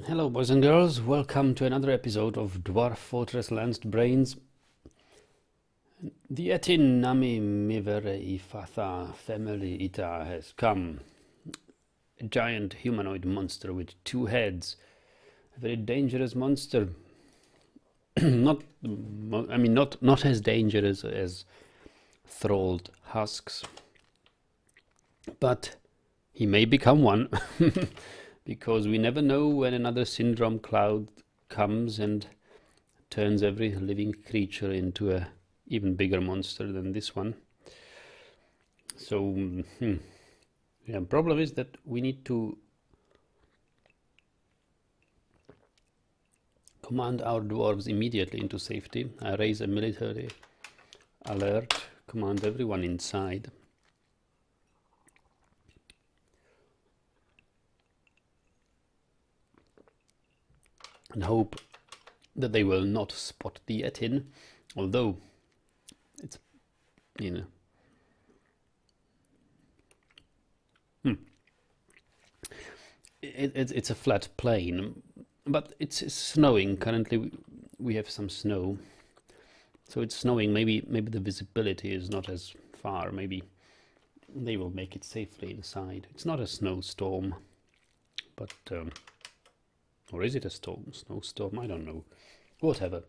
Hello boys and girls, welcome to another episode of Dwarf Fortress Lancedbrains. The Ettin, Nami, Mivereífatha, Femeli, Ettin has come. A giant humanoid monster with two heads. A very dangerous monster. not as dangerous as thralled husks. But he may become one. Because we never know when another syndrome cloud comes and turns every living creature into a even bigger monster than this one. So, yeah, problem is that we need to command our dwarves immediately into safety. I raise a military alert, command everyone inside. And hope that they will not spot the Ettin, although it's, it's a flat plain, but it's snowing. Currently we have some snow, so it's snowing. Maybe the visibility is not as far. Maybe they will make it safely inside. It's not a snowstorm, but or is it a snowstorm? I don't know. Whatever.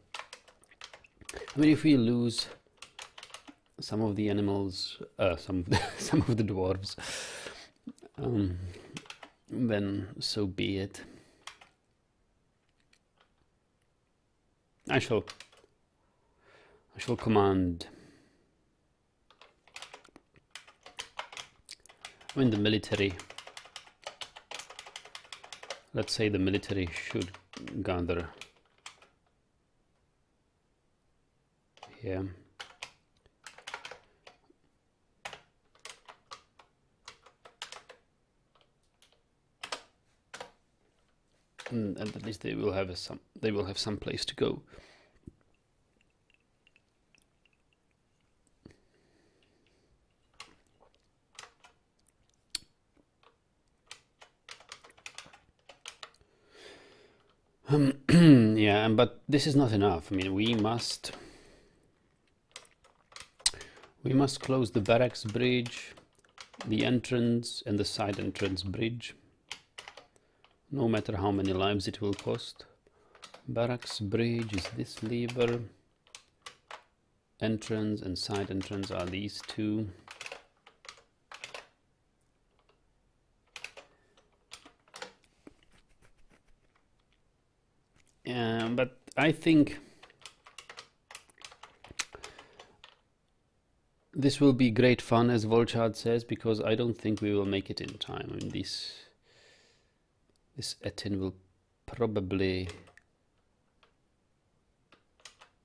I mean, if we lose some of the animals, some of the dwarves, then so be it. I shall command. I mean, the military. Let's say the military should gather here. And at least they will have some place to go. Yeah, but this is not enough. I mean, we must close the barracks bridge, the entrance and the side entrance bridge, no matter how many lives it will cost. Barracks bridge is this lever, entrance and side entrance are these two. But I think this will be great fun, as Volchard says, because I don't think we will make it in time. I mean, this Ettin will probably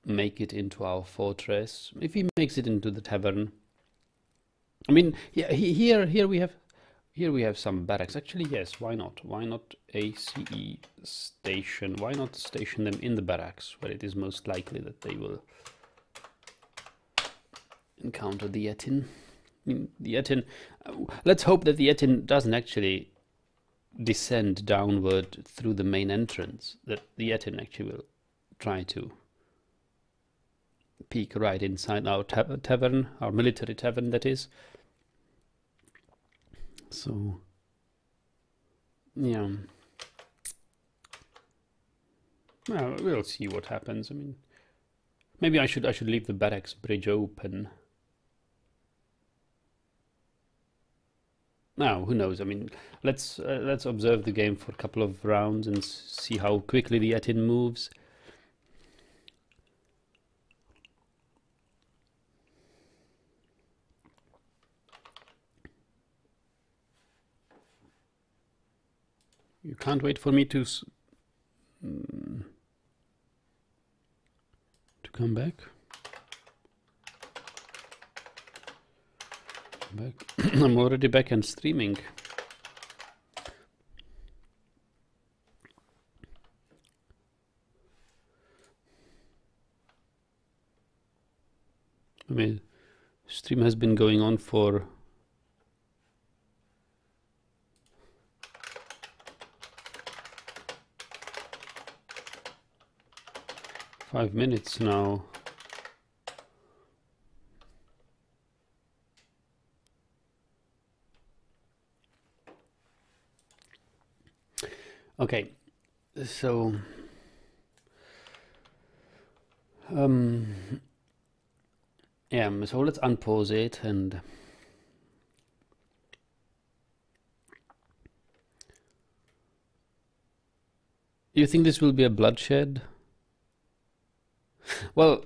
make it into our fortress. If he makes it into the tavern, I mean, yeah, here we have some barracks. Actually, yes, why not? Why not ACE station? Why not station them in the barracks, where it is most likely that they will encounter the Ettin? I mean, the Ettin, let's hope that the Ettin doesn't actually descend downward through the main entrance, that the Ettin actually will try to peek right inside our tavern, our military tavern, that is. So, yeah, well, we'll see what happens. I mean, maybe I should leave the barracks bridge open. Now, who knows? I mean, let's observe the game for a couple of rounds and see how quickly the Ettin moves. You can't wait for me to come back. I'm already back and streaming. I mean, stream has been going on for 5 minutes now. Okay, so yeah, so let's unpause it and you think this will be a bloodshed? Well,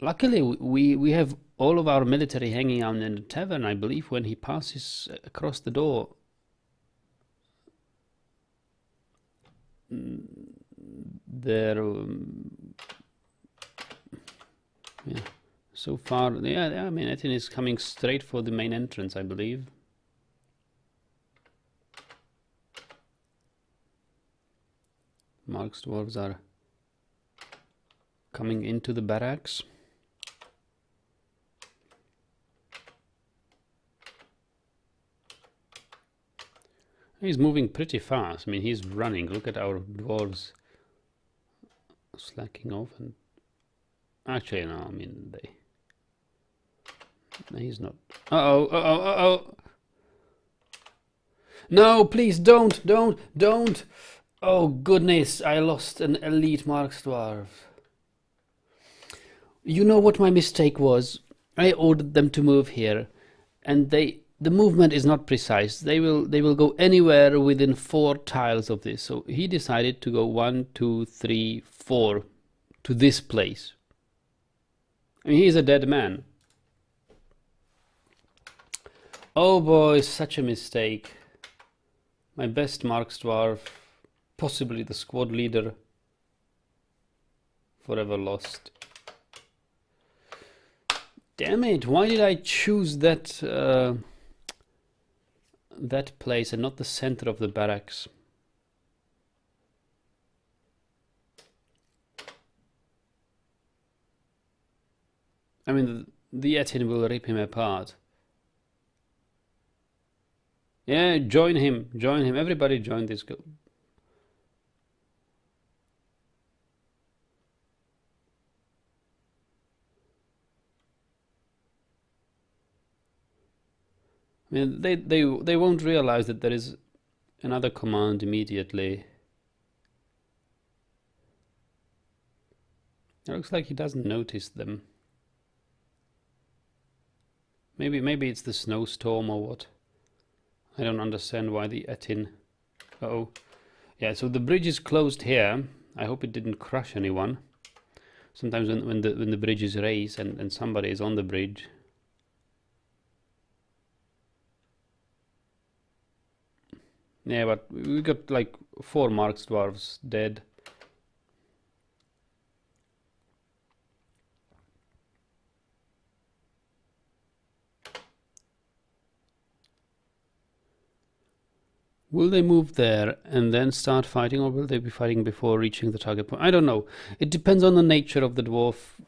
luckily we have all of our military hanging out in the tavern. I believe when he passes across the door, there yeah, so far, yeah, I mean, Ettin is coming straight for the main entrance, I believe. Mark's dwarves are coming into the barracks. He's moving pretty fast. I mean, he's running. Look at our dwarves slacking off. And actually, no, I mean, he's not. Uh-oh, uh-oh, uh-oh. No, please don't. Oh, goodness, I lost an elite Mark's dwarf. You know what my mistake was? I ordered them to move here, and the movement is not precise. They will go anywhere within 4 tiles of this. So he decided to go 1, 2, 3, 4 to this place. I mean, he's a dead man. Oh boy, such a mistake. My best Mark's dwarf, possibly the squad leader, forever lost. Damn it, why did I choose that that place and not the center of the barracks? I mean, the Ettin will rip him apart. Yeah, join him, everybody join this go. I mean, they won't realize that there is another command immediately. It looks like he doesn't notice them. Maybe it's the snowstorm or what. I don't understand why the Ettin. Uh-oh. Yeah, so the bridge is closed here. I hope it didn't crush anyone. Sometimes when the bridge is raised and somebody is on the bridge. Yeah, but we got like 4 Mark's dwarves dead. Will they move there and then start fighting, or will they be fighting before reaching the target point? I don't know. It depends on the nature of the dwarf.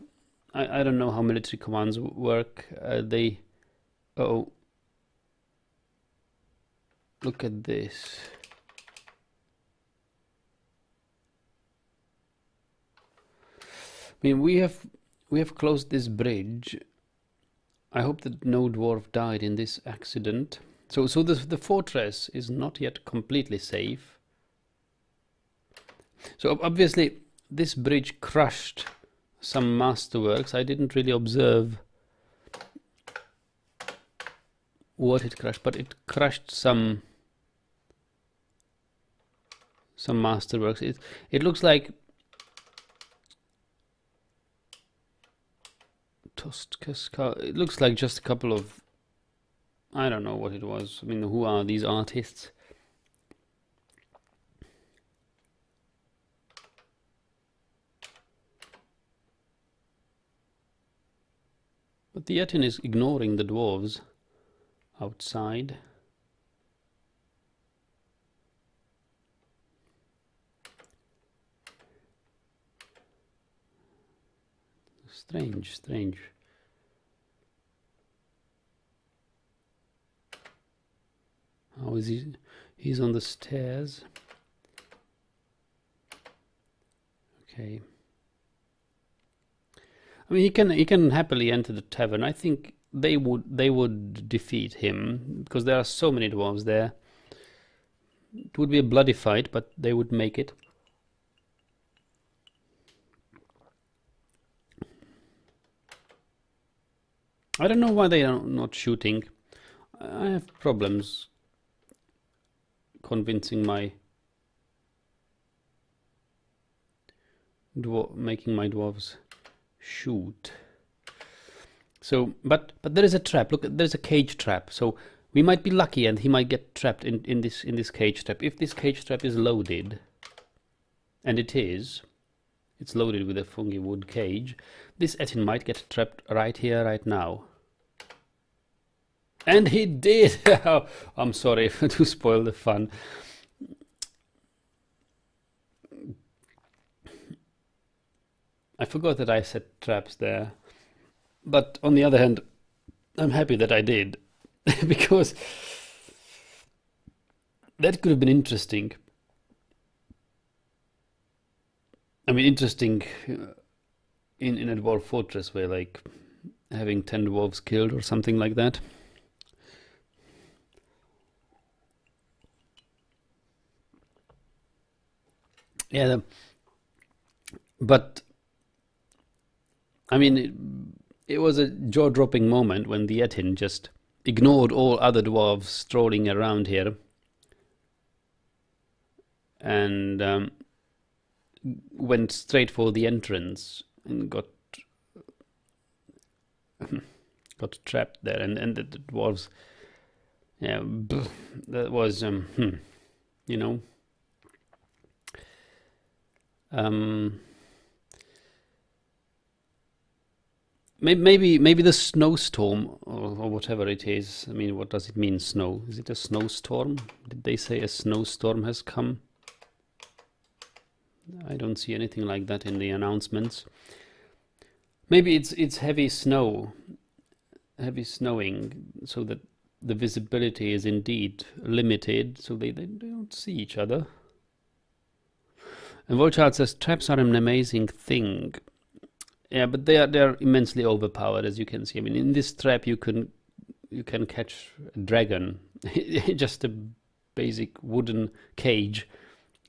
I don't know how military commands work. Uh-oh. Look at this. I mean, we have closed this bridge. I hope that no dwarf died in this accident. So the fortress is not yet completely safe. So obviously this bridge crushed some masterworks. I didn't really observe what it crushed, but it crushed some masterworks. It looks like it looks like just a couple of, I don't know what it was. I mean, who are these artists? But the Ettin is ignoring the dwarves outside. Strange. How is he? He's on the stairs. Okay. I mean, he can happily enter the tavern. I think they would defeat him because there are so many dwarves there. It would be a bloody fight, but they would make it. I don't know why they are not shooting. I have problems convincing my making my dwarves shoot. So, but there is a trap. Look, there's a cage trap. So we might be lucky, and he might get trapped in this cage trap. If this cage trap is loaded, and it is, it's loaded with a fungi wood cage, this Ettin might get trapped right here, right now. And he did! Oh, I'm sorry to spoil the fun. I forgot that I set traps there. But on the other hand, I'm happy that I did. Because that could have been interesting. I mean, interesting in a dwarf fortress where, like, having 10 dwarves killed or something like that. Yeah, but I mean, it was a jaw-dropping moment when the Ettin just ignored all other dwarves strolling around here and went straight for the entrance and got trapped there, and the dwarves, yeah, that was you know. Maybe the snowstorm or whatever it is. I mean, what does it mean, snow? Is it a snowstorm? Did they say a snowstorm has come? I don't see anything like that in the announcements. Maybe it's heavy snow, heavy snowing, so that the visibility is indeed limited, so they don't see each other. And Volchard says traps are an amazing thing. Yeah, but they're immensely overpowered, as you can see. I mean, in this trap you can catch a dragon, just a basic wooden cage,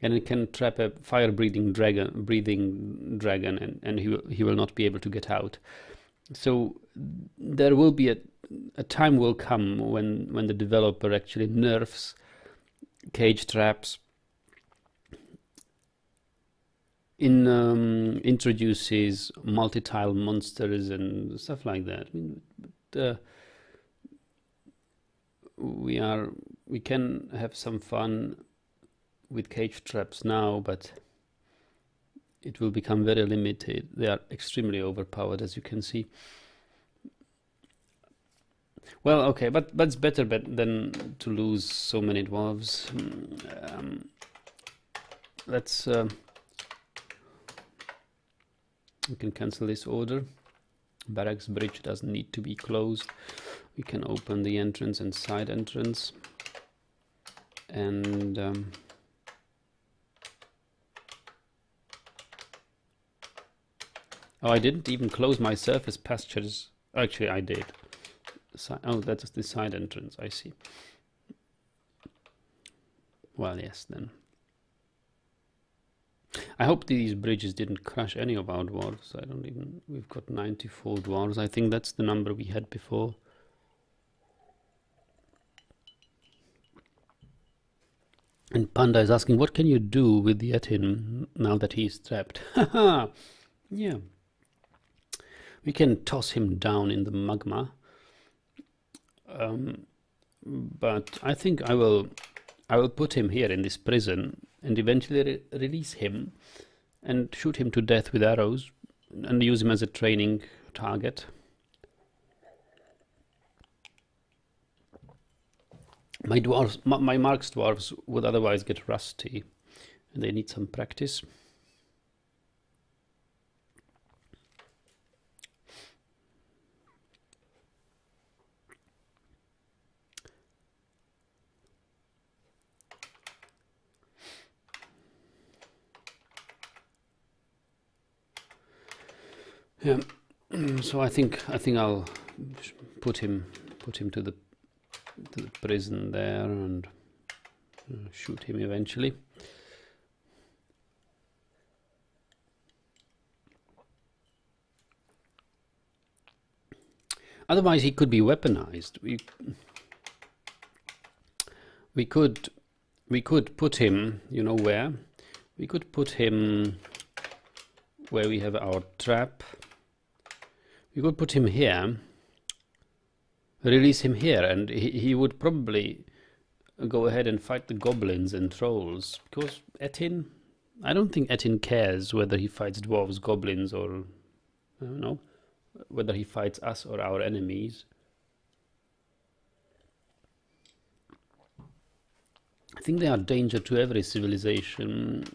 and it can trap a fire-breathing dragon, and he will not be able to get out. So there will be a time will come when the developer actually nerfs cage traps. Introduces multi-tile monsters and stuff like that. I mean, but, we can have some fun with cage traps now, but it will become very limited. They are extremely overpowered, as you can see. Well, okay, but it's better than to lose so many dwarves. Let's. We can cancel this order. Barracks bridge doesn't need to be closed. We can open the entrance and side entrance. And oh, I didn't even close my surface pastures. Actually, I did. Oh, that's the side entrance. I see. Well, yes, then. I hope these bridges didn't crush any of our dwarves. We've got 94 dwarves. I think that's the number we had before. And Panda is asking, what can you do with the Ettin now that he's trapped? Haha! Yeah. We can toss him down in the magma. But I think I will put him here in this prison and eventually release him and shoot him to death with arrows and use him as a training target. My dwarves, my Mark's dwarves would otherwise get rusty and they need some practice. Yeah. So I think I'll put him to the prison there and shoot him eventually. Otherwise, he could be weaponized. We could put him, you know where? We could put him where we have our trap. We could put him here, release him here, and he would probably go ahead and fight the goblins and trolls. Because Ettin, I don't think Ettin cares whether he fights dwarves, goblins, or I don't know, whether he fights us or our enemies. I think they are a danger to every civilization.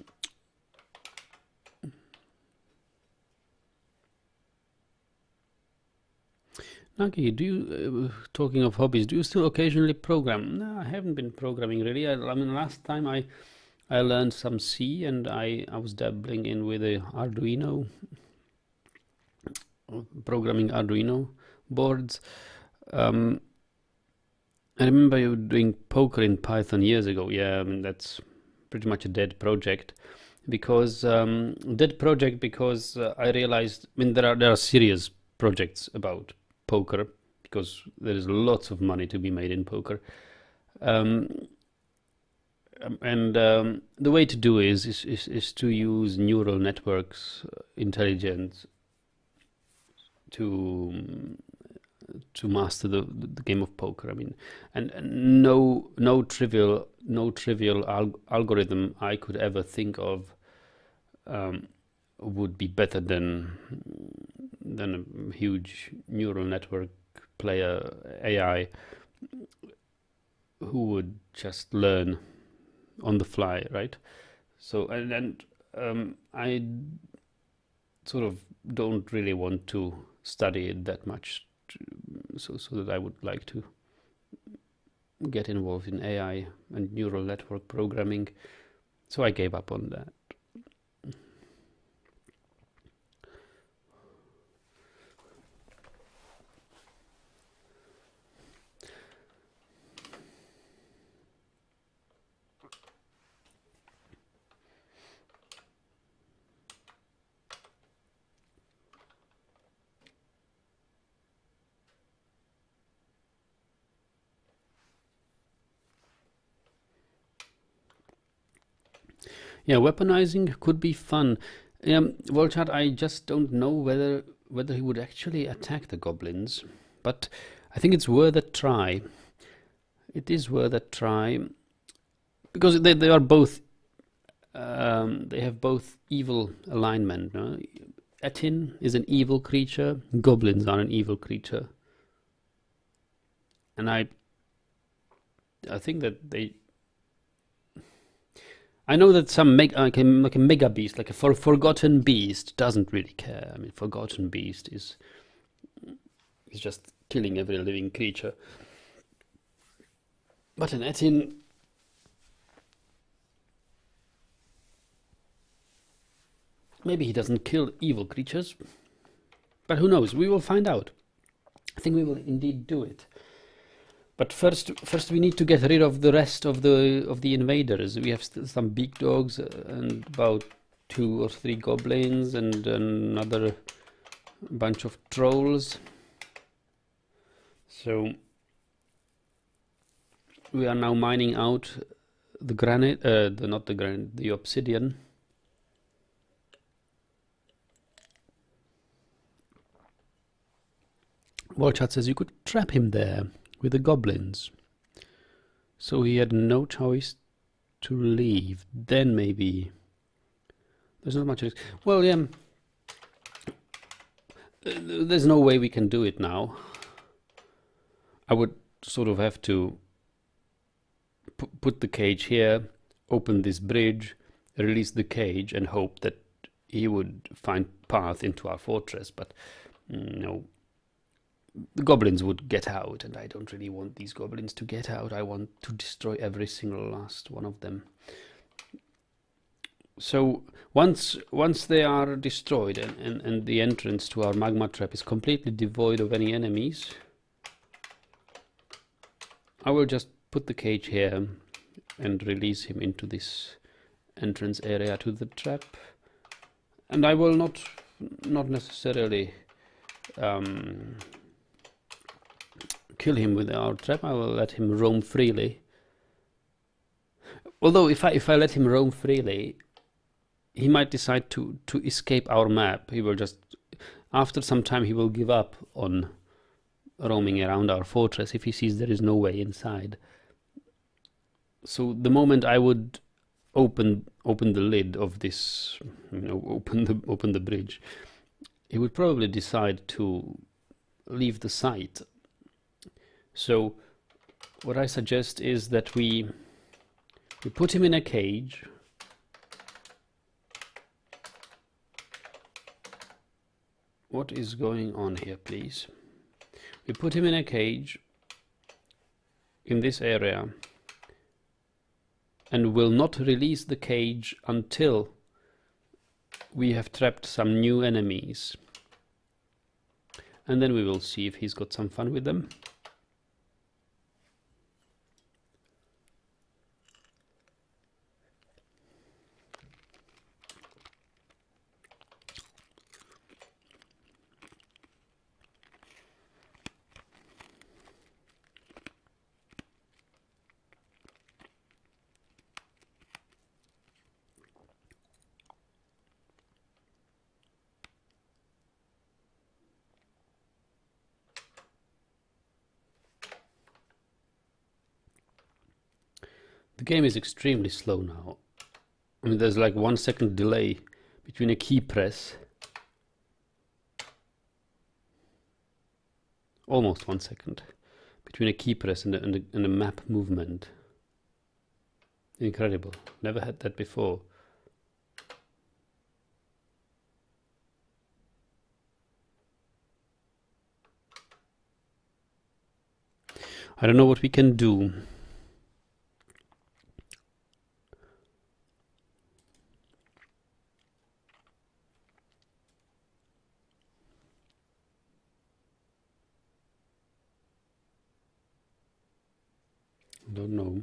Naki, do you, talking of hobbies, do you still occasionally program? No, I haven't been programming really. I mean, last time I learned some C, and I was dabbling in with a Arduino, programming Arduino boards. I remember you doing poker in Python years ago. Yeah, I mean, that's pretty much a dead project because I realized, I mean, there are serious projects about poker because there is lots of money to be made in poker, and the way to do is to use neural networks intelligence to master the game of poker. I mean, and no trivial algorithm I could ever think of would be better than a huge neural network player AI who would just learn on the fly, right? So and I sort of don't really want to study it that much, so that I would like to get involved in AI and neural network programming. So I gave up on that. Yeah, weaponizing could be fun. Volchat, I just don't know whether he would actually attack the goblins, but I think it's worth a try. It is worth a try because they are both they have both evil alignment. No? Ettin is an evil creature. Goblins are an evil creature, and I think that they. I know that some like a mega beast, like a forgotten beast, doesn't really care. I mean, forgotten beast is just killing every living creature. But an Ettin, maybe he doesn't kill evil creatures, but who knows? We will find out. I think we will indeed do it. But first we need to get rid of the rest of the invaders. We have still some big dogs and about 2 or 3 goblins and another bunch of trolls. So we are now mining out the granite, the obsidian. Volchat says you could trap him there with the goblins, so he had no choice to leave. Then maybe there's not much risk. Well, yeah, there's no way we can do it now. I would sort of have to put the cage here, open this bridge, release the cage, and hope that he would find path into our fortress. But no. The goblins would get out, and I don't really want these goblins to get out. I want to destroy every single last one of them. So once they are destroyed and the entrance to our magma trap is completely devoid of any enemies, I will just put the cage here and release him into this entrance area to the trap, and I will not necessarily kill him with our trap. I will let him roam freely. Although if I let him roam freely, he might decide to escape our map. He will just, after some time, he will give up on roaming around our fortress if he sees there is no way inside. So the moment I would open the lid of this, open the bridge, he would probably decide to leave the site. So what I suggest is that we put him in a cage. What is going on here, please? We put him in a cage in this area and will not release the cage until we have trapped some new enemies. And then we will see if he's got some fun with them. The game is extremely slow now. I mean, there's like 1 second delay between a key press. Almost 1 second between a key press and a map movement. Incredible. Never had that before. I don't know what we can do. Don't know.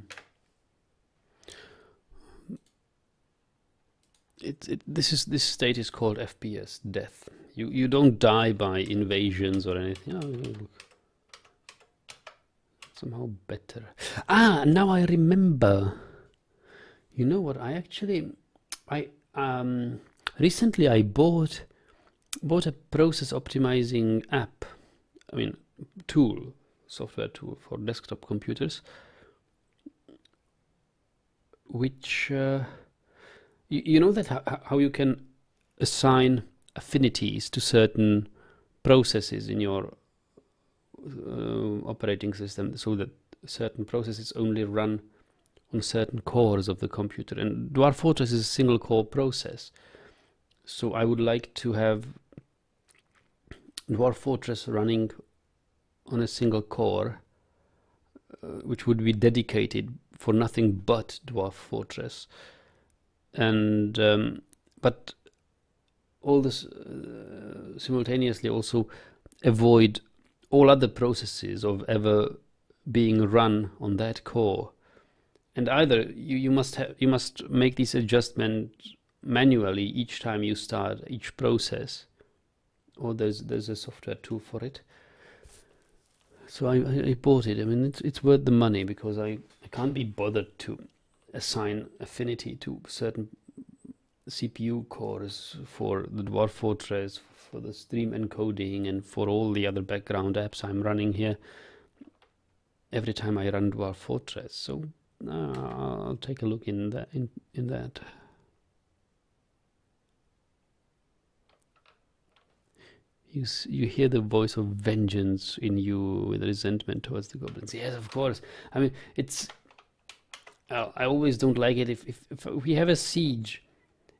This state is called FPS death. You don't die by invasions or anything. Oh, look. Somehow better. Ah, now I remember. You know what? Recently I bought a process optimizing app. I mean, software tool for desktop computers, which you know that how you can assign affinities to certain processes in your operating system, so that certain processes only run on certain cores of the computer. And Dwarf Fortress is a single core process, so I would like to have Dwarf Fortress running on a single core, which would be dedicated for nothing but Dwarf Fortress. And but all this simultaneously also avoid all other processes of ever being run on that core. And either you must make these adjustments manually each time you start each process, or there's a software tool for it. So I bought it. I mean, it's worth the money, because I can't be bothered to assign affinity to certain CPU cores for the Dwarf Fortress, for the stream encoding, and for all the other background apps I'm running here every time I run Dwarf Fortress. So I'll take a look in that. You hear the voice of vengeance in you with resentment towards the goblins. Yes, of course. I mean, it's... I always don't like it if we have a siege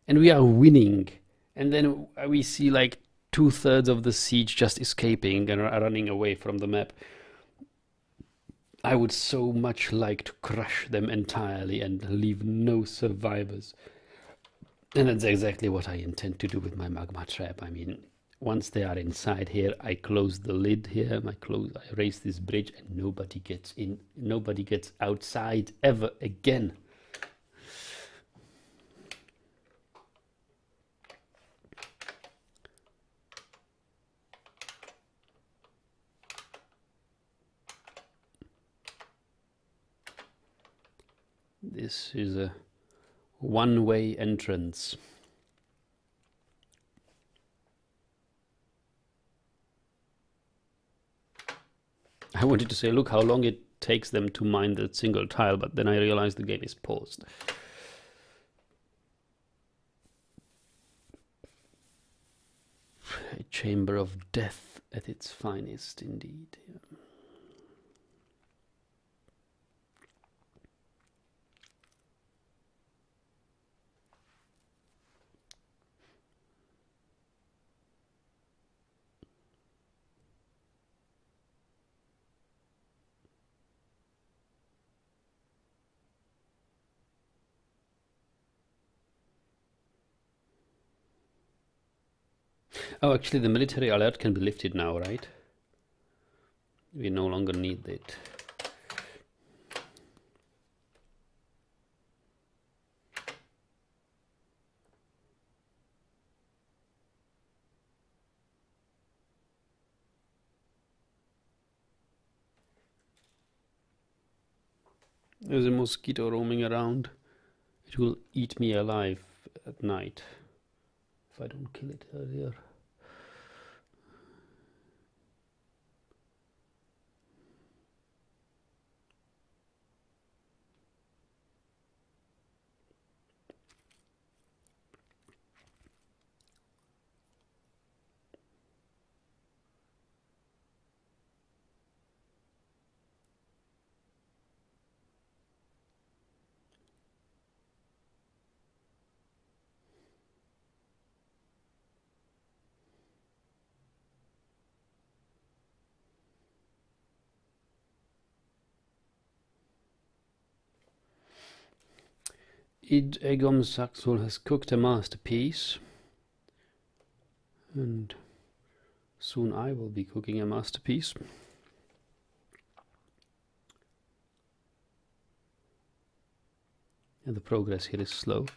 and we are winning, and then we see like 2/3 of the siege just escaping and running away from the map. I would so much like to crush them entirely and leave no survivors. And that's exactly what I intend to do with my magma trap. I mean, once they are inside here, I close the lid here, I raise this bridge, and nobody gets in, nobody gets outside ever again. This is a one-way entrance. I wanted to say, look how long it takes them to mine that single tile, but then I realized the game is paused. A chamber of death at its finest, indeed. Yeah. Oh, actually, the military alert can be lifted now, right? We no longer need it. There's a mosquito roaming around. It will eat me alive at night if I don't kill it earlier. Id Egom Saxul has cooked a masterpiece, and soon I will be cooking a masterpiece. And the progress here is slow.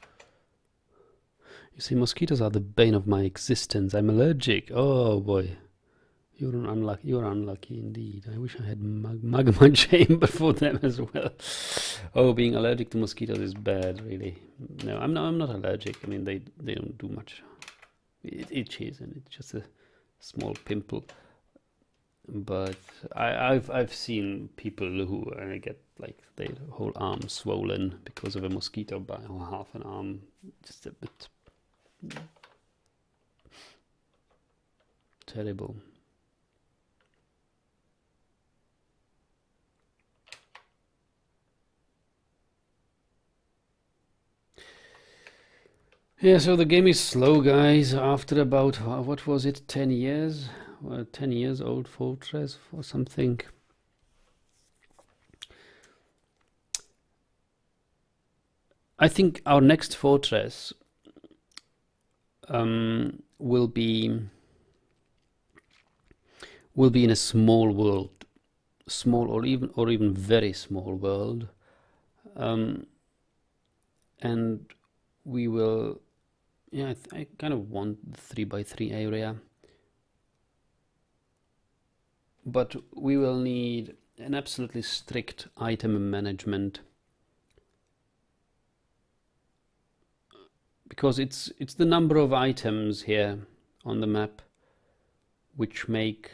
You see, mosquitoes are the bane of my existence. I'm allergic. Oh boy. You're unlucky. You're unlucky indeed. I wish I had magma chamber for them as well. Oh, being allergic to mosquitoes is bad, really. No, I'm not allergic. I mean, they don't do much. It itches, and it's just a small pimple. But I've seen people who get like their whole arm swollen because of a mosquito bite, or half an arm, just a bit terrible. Yeah, so the game is slow, guys. After about, what was it, 10 years? 10 years old fortress or something. I think our next fortress will be in a small world, small or even very small world, and we will. Yeah, I kind of want the 3x3 area, but we will need an absolutely strict item management, because it's the number of items here on the map which make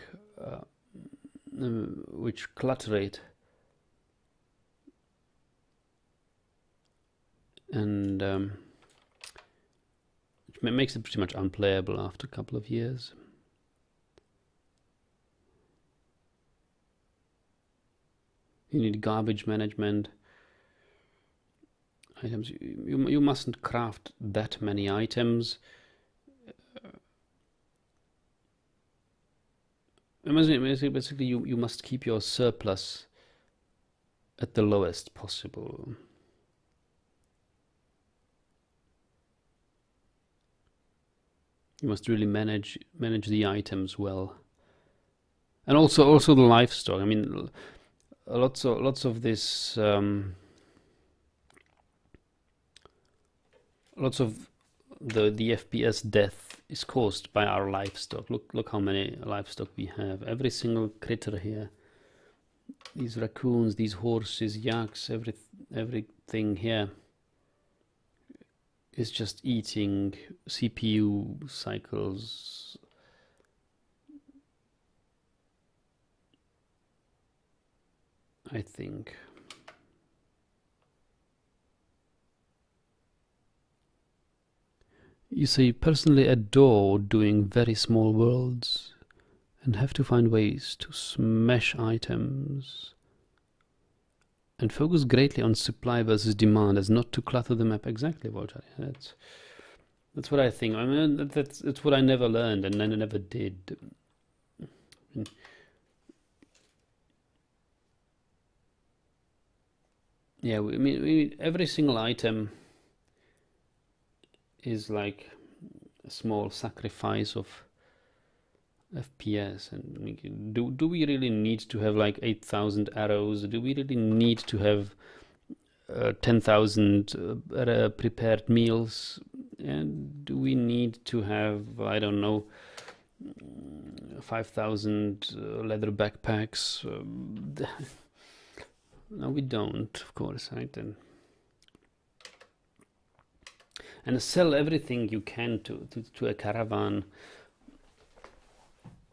which clutter it, and it makes it pretty much unplayable after a couple of years. You need garbage management. Items. You mustn't craft that many items. Basically, you must keep your surplus at the lowest possible. You must really manage the items well, and also the livestock. I mean, lots of this, lots of the FPS death is caused by our livestock. Look how many livestock we have. Every single critter here. These raccoons, these horses, yaks, everything here is just eating CPU cycles. I think. You say, personally adore doing very small worlds and have to find ways to smash items and focus greatly on supply versus demand as not to clutter the map. Exactly, Walter. That's what I think. I mean, that's what I never learned and I never did. Yeah, I mean, every single item is like a small sacrifice of FPS. And do we really need to have like 8,000 arrows? Do we really need to have 10,000 prepared meals? And do we need to have, I don't know, 5,000 leather backpacks? No, we don't, of course, right? And sell everything you can to a caravan.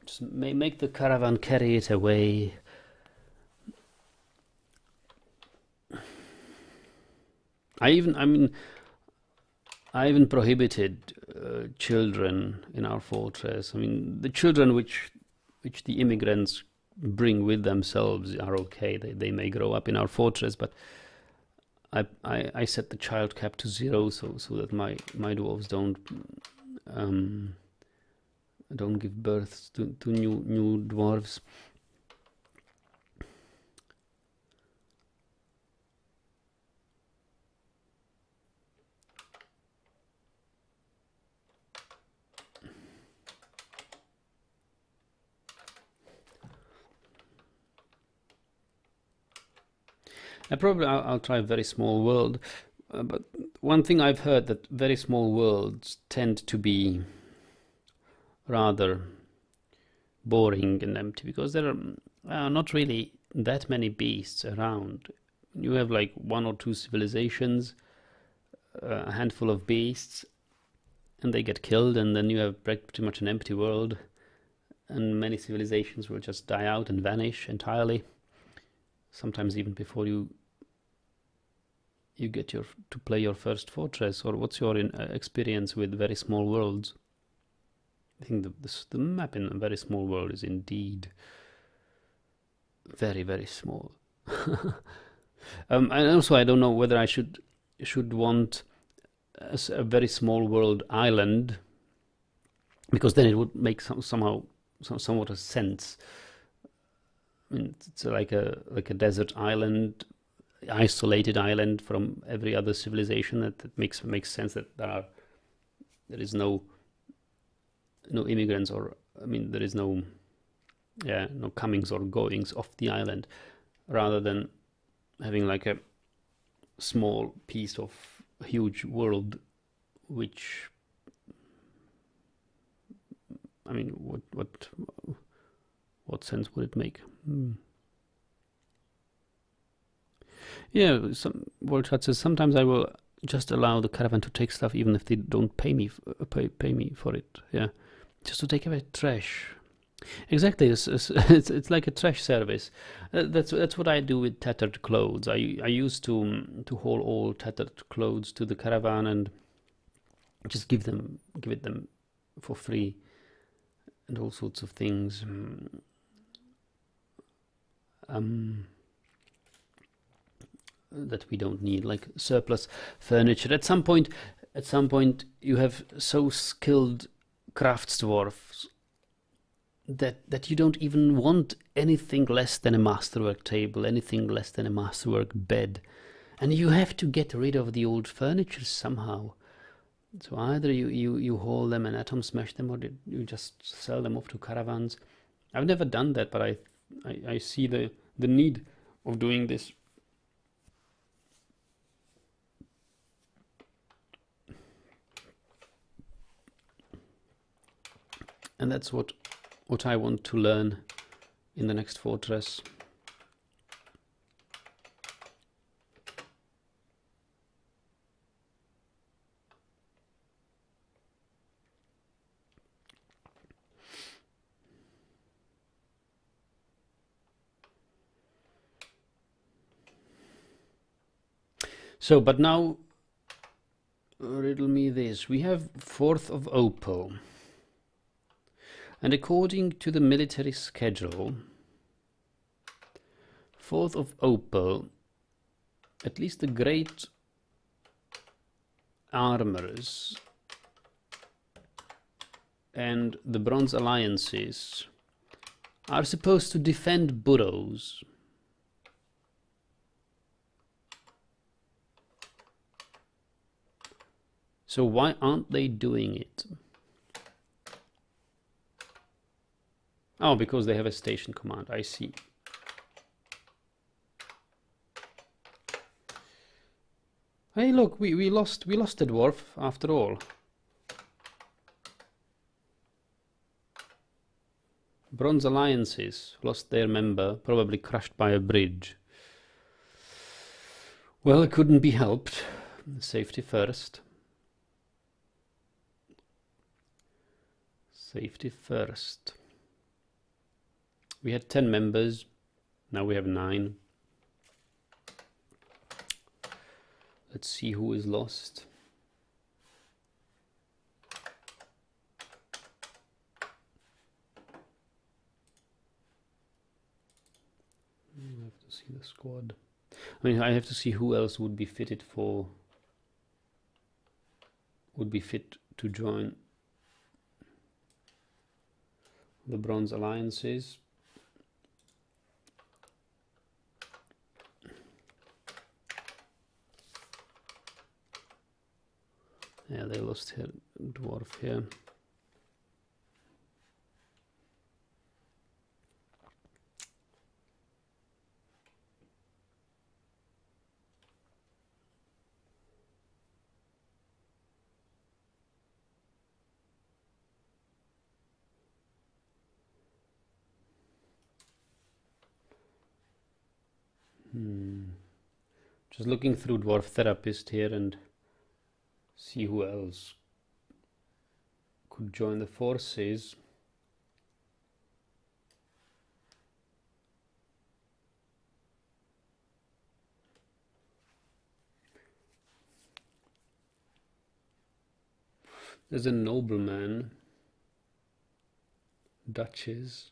Just make the caravan carry it away. I even prohibited children in our fortress. I mean, the children which the immigrants bring with themselves are okay. They may grow up in our fortress, but I set the child cap to 0 so that my dwarves don't give birth to new dwarves. I'll try a very small world, but one thing I've heard that very small worlds tend to be rather boring and empty because there are not really that many beasts around. You have like 1 or 2 civilizations, a handful of beasts, and they get killed, and then you have pretty much an empty world, and many civilizations will just die out and vanish entirely. Sometimes even before you get to play your first fortress. Or what's your experience with very small worlds? I think the map in a very small world is indeed very, very small. And also I don't know whether I should want a very small world island, because then it would make somewhat a sense. I mean, it's like a desert island, isolated island from every other civilization. That makes sense that there is no immigrants, or I mean there is no comings or goings off the island, rather than having like a small piece of a huge world, which, I mean, what sense would it make? Yeah, Volchat says sometimes I will just allow the caravan to take stuff even if they don't pay me for it. Yeah, just to take away trash. Exactly, it's like a trash service. That's what I do with tattered clothes. I used to haul all tattered clothes to the caravan and just give it them for free, and all sorts of things. That we don't need, like surplus furniture. At some point, you have so skilled crafts dwarfs that you don't even want anything less than a masterwork table, anything less than a masterwork bed, and you have to get rid of the old furniture somehow. So either you haul them and atom smash them, or you just sell them off to caravans. I've never done that, but I see the need of doing this. And that's what I want to learn in the next fortress. So, but now, riddle me this. We have 4th of Opal. And according to the military schedule, 4th of Opal, at least the great armorers and the bronze alliances are supposed to defend burrows. So why aren't they doing it? Oh, because they have a station command, I see. Hey, look, we lost the dwarf after all. Bronze alliances lost their member, probably crushed by a bridge. Well, it couldn't be helped. Safety first. Safety first. We had 10 members, now we have 9. Let's see who is lost. I have to see the squad. I mean, I have to see who else would be fitted for, would be fit to join the bronze alliances. Yeah, they lost her dwarf here. Just looking through Dwarf Therapist here and see who else could join the forces. There's a nobleman, duchess,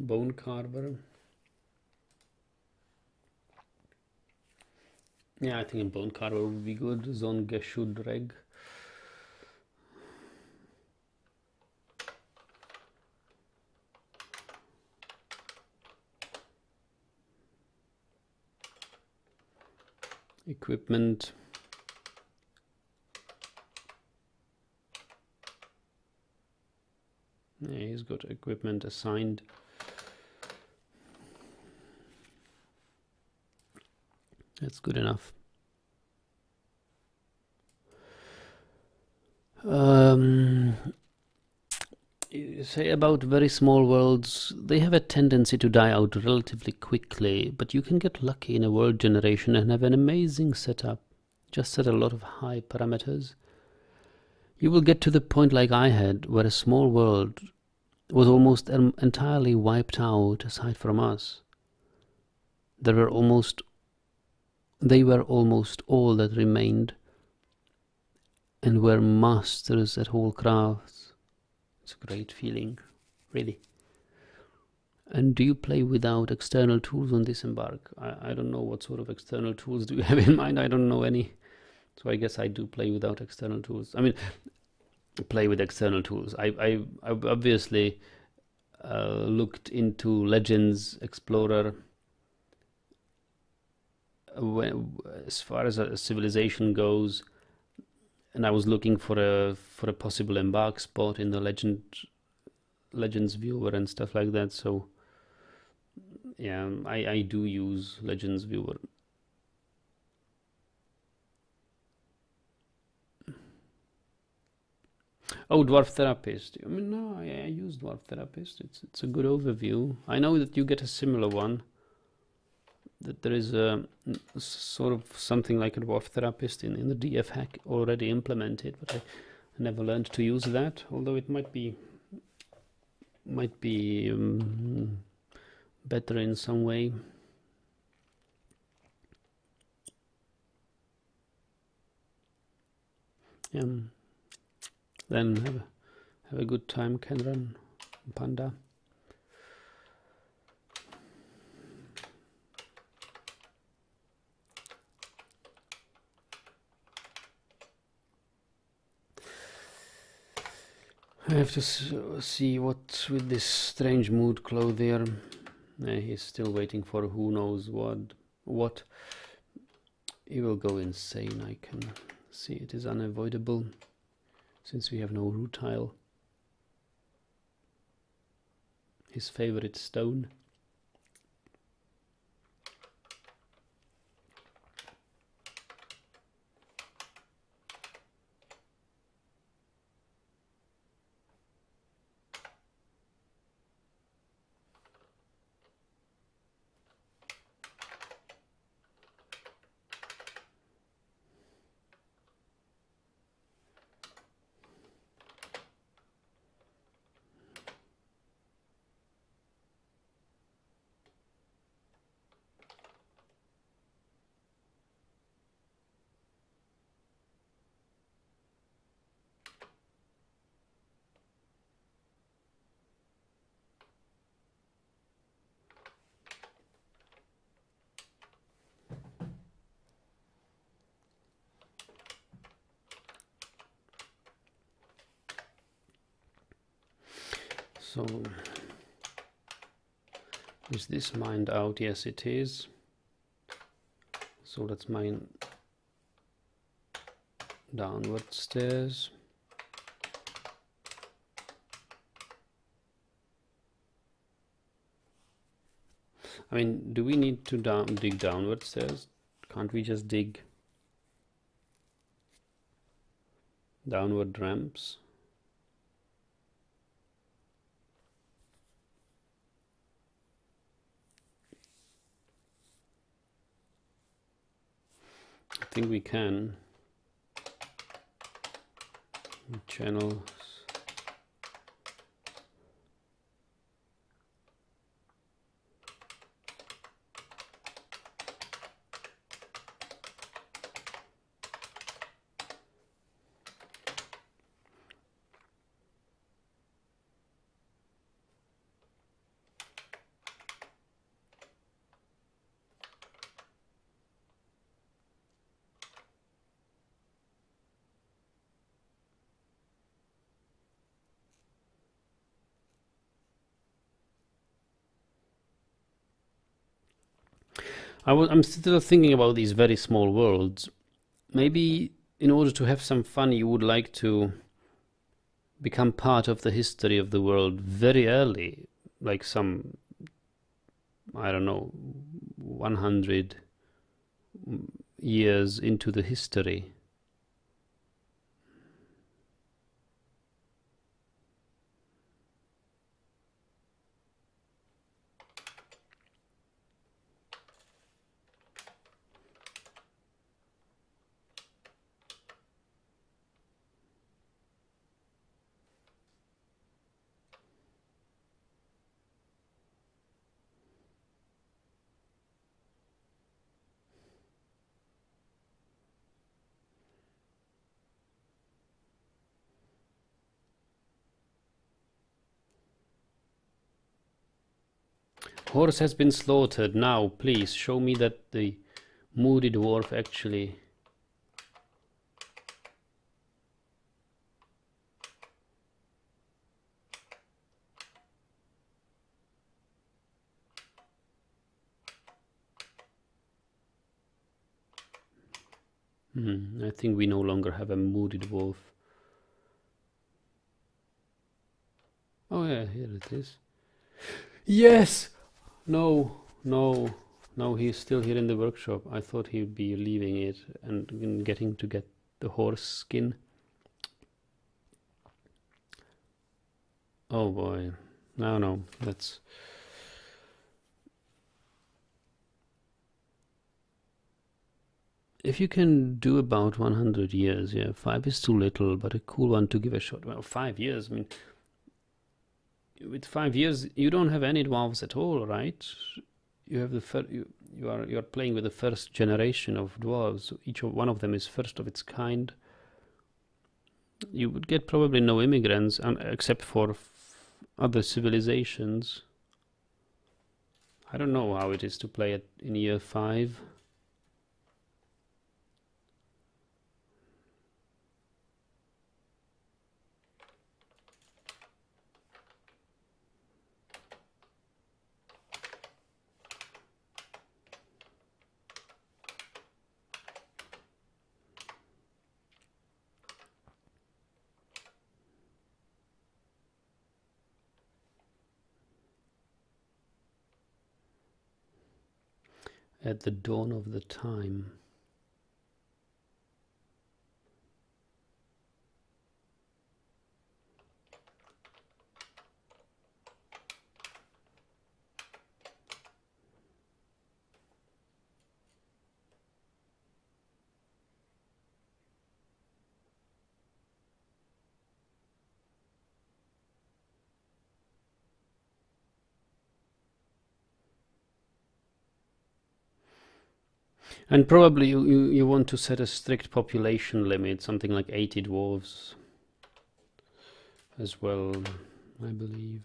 bone carver. Yeah, I think a bone carver would be good. Zongeshudreg. Equipment. Yeah, he's got equipment assigned. That's good enough. You say about very small worlds, they have a tendency to die out relatively quickly, but you can get lucky in a world generation and have an amazing setup. Just set a lot of high parameters. You will get to the point like I had, where a small world was almost entirely wiped out aside from us. They were almost all that remained and were masters at all crafts. It's a great feeling, really. And do you play without external tools on Disembark? I don't know what sort of external tools do you have in mind. I don't know any. So I guess I do play without external tools. I mean, play with external tools. I obviously looked into Legends Explorer as far as a civilization goes, and I was looking for a possible embark spot in the Legends viewer and stuff like that. So yeah, I do use Legends viewer. Oh, Dwarf Therapist. I mean, no, I use Dwarf Therapist. It's a good overview. I know that you get a similar one. That there is a sort of something like a Dwarf Therapist in the DF hack already implemented, but I never learned to use that. Although it might be better in some way. Then have a good time, Kenran, Panda. I have to see what with this strange mood clothier. He's still waiting for who knows what. He will go insane, I can see. It is unavoidable since we have no rutile. His favorite stone. So, is this mined out? Yes, it is. So let's mine downward stairs. I mean, do we need to dig downward stairs? Can't we just dig downward ramps? I think we can. Channels. I'm still thinking about these very small worlds. Maybe in order to have some fun, you would like to become part of the history of the world very early, like some, I don't know, 100 years into the history. Horse has been slaughtered. Now, please show me that the moody dwarf actually... I think we no longer have a moody dwarf. Oh yeah, here it is. Yes! No, no, no, he's still here in the workshop. I thought he'd be leaving it and getting to get the horse skin. Oh boy. No, that's... If you can do about 100 years, yeah, 5 is too little, but a cool one to give a shot. Well, 5 years, I mean, with 5 years, you don't have any dwarves at all, right? You have the you're playing with the first generation of dwarves. Each one of them is first of its kind. You would get probably no immigrants, except for other civilizations. I don't know how it is to play it in year 5. At the dawn of the time. And probably you want to set a strict population limit, something like 80 dwarves as well, I believe.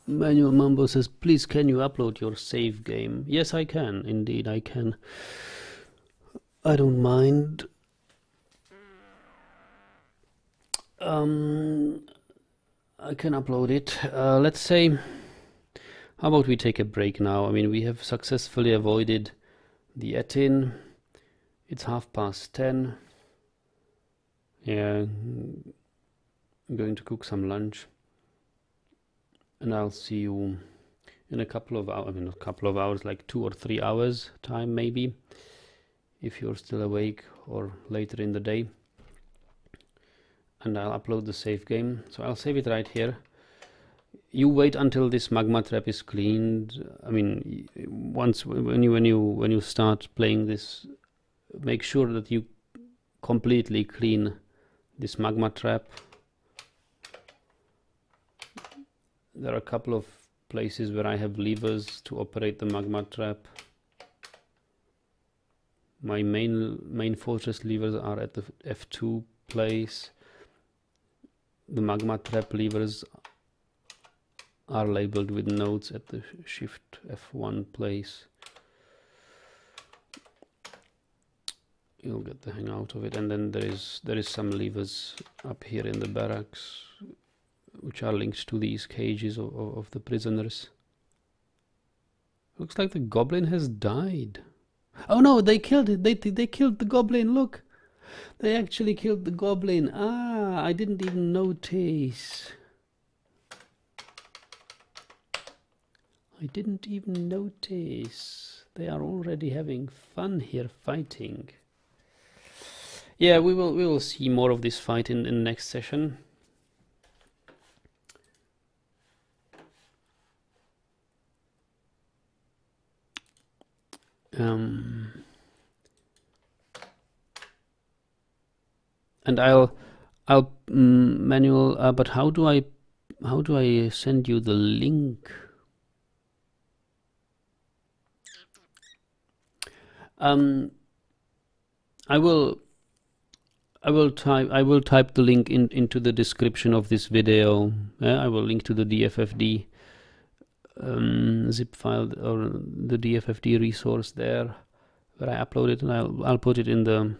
Manuel Mambo says, please can you upload your save game? Yes, I can. Indeed, I can. I don't mind. I can upload it. Let's say, how about we take a break now? I mean, we have successfully avoided the Ettin. It's 10:30. Yeah, I'm going to cook some lunch. And I'll see you in a couple of hours, I mean, not a couple of hours, like 2 or 3 hours time maybe, if you're still awake, or later in the day. And I'll upload the save game. So I'll save it right here. You wait until this magma trap is cleaned. I mean, once when you start playing this, make sure that you completely clean this magma trap. There are a couple of places where I have levers to operate the magma trap. My main fortress levers are at the F2 place. The magma trap levers are labeled with nodes at the Shift F1 place. You'll get the hang out of it. And then there is some levers up here in the barracks, which are linked to these cages of the prisoners. Looks like the goblin has died. Oh no, they killed it. They killed the goblin. Look, they actually killed the goblin. Ah, I didn't even notice. I didn't even notice. They are already having fun here fighting. Yeah, we will see more of this fight in the next session. And I'll manual. But how do I how do I send you the link? I will type the link into the description of this video. I will link to the DFFD zip file or the DFFD resource there where I uploaded, and I'll put it in the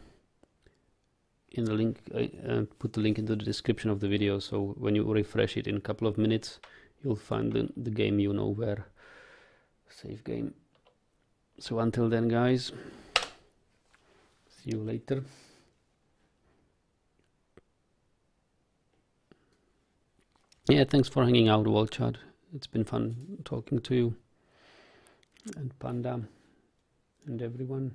link. Put the link into the description of the video, so when you refresh it in a couple of minutes, you'll find the game you know where. Save game. So until then, guys, see you later. Yeah, thanks for hanging out, Walchard. It's been fun talking to you, and Panda, and everyone.